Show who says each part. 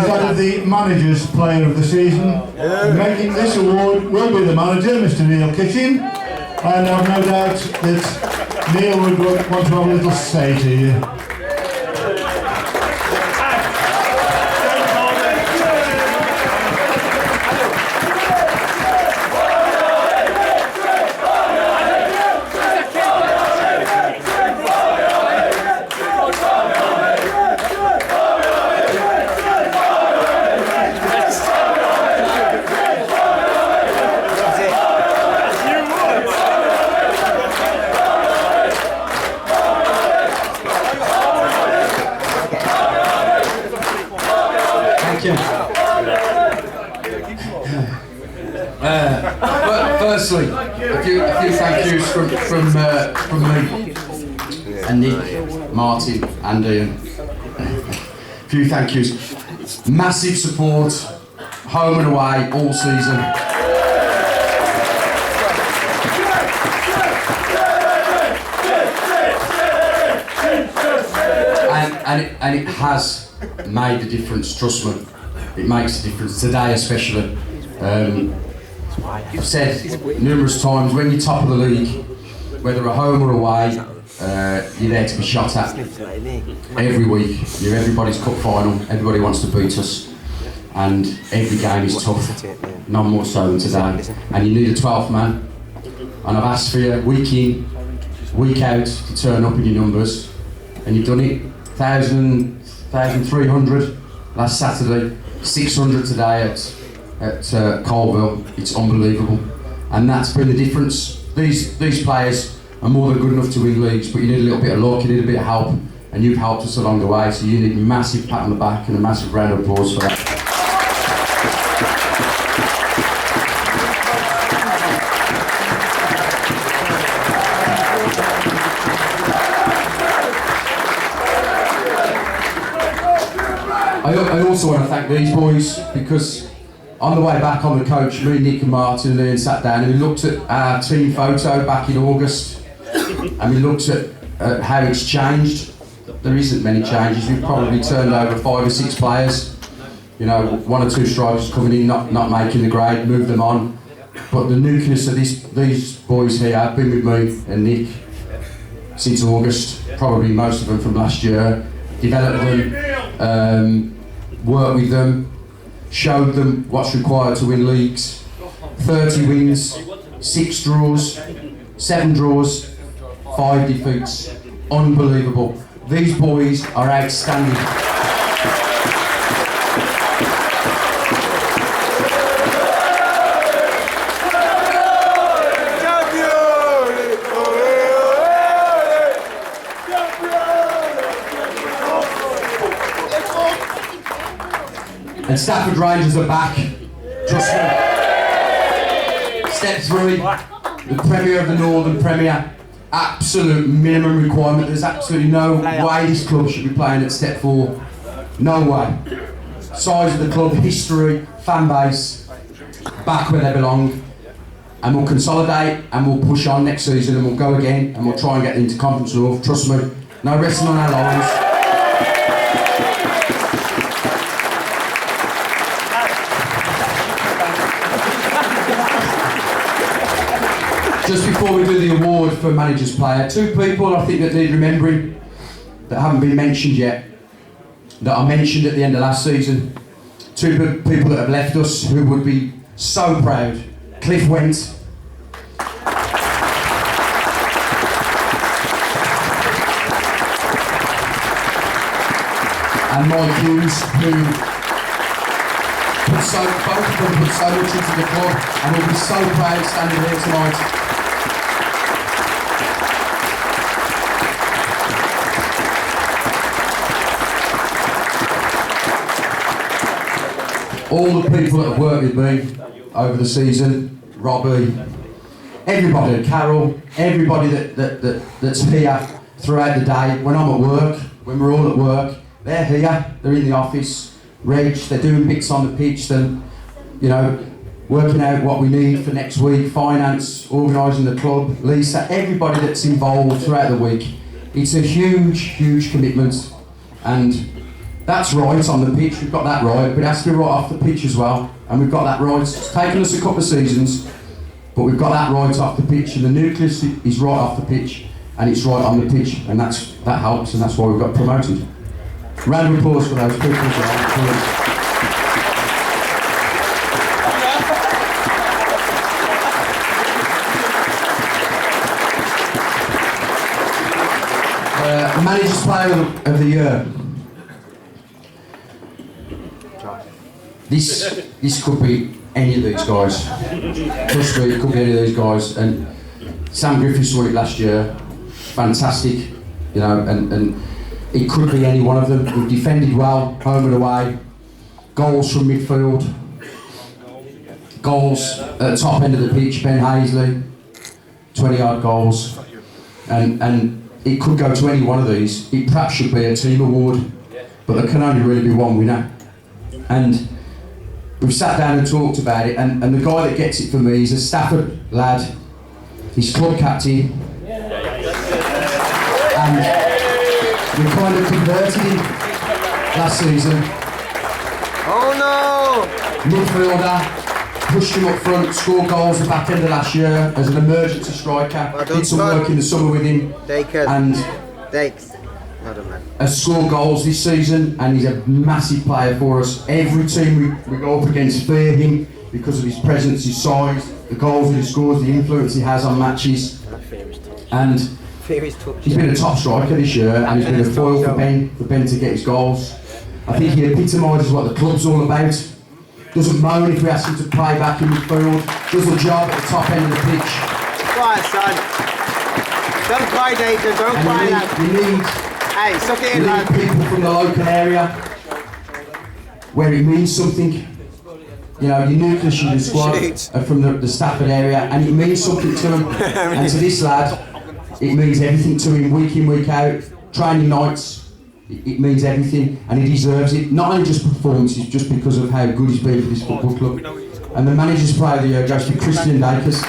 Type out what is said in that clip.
Speaker 1: that of the Manager's Player of the Season. Making this award will be the manager, Mr. Neil Kitchen, and I've no doubt that Neil would want to have a little say to you.
Speaker 2: Firstly, a few thank yous from me and Nick, Martin and Ian. A few thank yous. Massive support, home and away, all season. And it has made a difference, trust me. It makes a difference, today especially. I've said numerous times, when you're top of the league, whether at home or away, you're there to be shot at every week. You're everybody's cup final, everybody wants to beat us, and every game is tough, none more so than today. And you need a 12th man, and I've asked for you week in, week out to turn up in your numbers, and you've done it. 1,300 last Saturday, 600 today at Colville. It's unbelievable, and that's been the difference. These players are more than good enough to win leagues, but you need a little bit of luck, you need a bit of help, and you've helped us along the way, so you need a massive pat on the back and a massive round of applause for that. I also want to thank these boys, because on the way back on the coach, me, Nick and Martin and Ian sat down and we looked at our team photo back in August, and we looked at how it's changed. There isn't many changes. We've probably turned over 5 or 6 players. You know, 1 or 2 strikers coming in, not making the grade, moved them on. But the nucleus of these boys here have been with me and Nick since August, probably most of them from last year. Developed them, worked with them, showed them what's required to win leagues. 30 wins, 6 draws, 7 draws, 5 defeats. Unbelievable. These boys are outstanding. And Stafford Rangers are back. Trust me. Step 3, the Premier of the Northern Premier. Absolute minimum requirement. There's absolutely no way this club should be playing at Step 4. No way. Size of the club, history, fan base, back where they belong. And we'll consolidate and we'll push on next season and we'll go again and we'll try and get into Conference North. Trust me. No resting on our laurels. Just before we do the award for Manager's Player, 2 people I think that need remembering that haven't been mentioned yet, that I mentioned at the end of last season. 2 people that have left us who would be so proud. Cliff Went. And Mike Hughes, who both of them put so much into the club, and will be so proud standing here tonight. All the people that have worked with me over the season, Robbie, everybody, Carol, everybody that's here throughout the day. When I'm at work, when we're all at work, they're here, they're in the office, Reg, they're doing bits on the pitch, then, you know, working out what we need for next week, finance, organising the club, Lisa, everybody that's involved throughout the week. It's a huge, huge commitment, and That's right on the pitch, we've got that right, but it has to be right off the pitch as well, and we've got that right. It's taken us a couple of seasons, but we've got that right off the pitch, and the nucleus is right off the pitch, and it's right on the pitch, and that helps, and that's why we've got promoted. Round of applause for those people as well. Manager's Player of the Year. This could be any of these guys. Trust me, it could be any of these guys. And Sam Griffiths won it last year. Fantastic, you know, and it could be any one of them. We've defended well, home and away. Goals from midfield. Goals at the top end of the pitch, Ben Hazley. 20-yard goals. And it could go to any one of these. It perhaps should be a team award, but there can only really be one winner. And we've sat down and talked about it, and the guy that gets it for me is a Stafford lad. He's club captain. And we kind of converted him last season.
Speaker 3: Oh no!
Speaker 2: Midfielder. Pushed him up front, scored goals at the back end of last year as an emergency striker. Did some work in the summer with him.
Speaker 3: Dacres.
Speaker 2: And has scored goals this season, and he's a massive player for us. Every team we go up against fear him because of his presence, his size, the goals that he scores, the influence he has on matches. And he's been a top striker this year, and he's been a foil for Ben to get his goals. I think he epitomises what the club's all about. Doesn't moan if we ask him to play back in midfield. Does the job at the top end of the pitch.
Speaker 3: Quiet, son. Don't cry, Dacres. Don't cry, lad.
Speaker 2: You need,
Speaker 3: hey, suck it in, lad.
Speaker 2: People from the local area where it means something. You know, your nucleus in the squad are from the Stafford area, and it means something to them. And to this lad, it means everything to him week in, week out. Training nights. It means everything, and he deserves it. Not only just performances, just because of how good he's been for this football club. And the Manager's Player of the Year goes to Christian Dacres.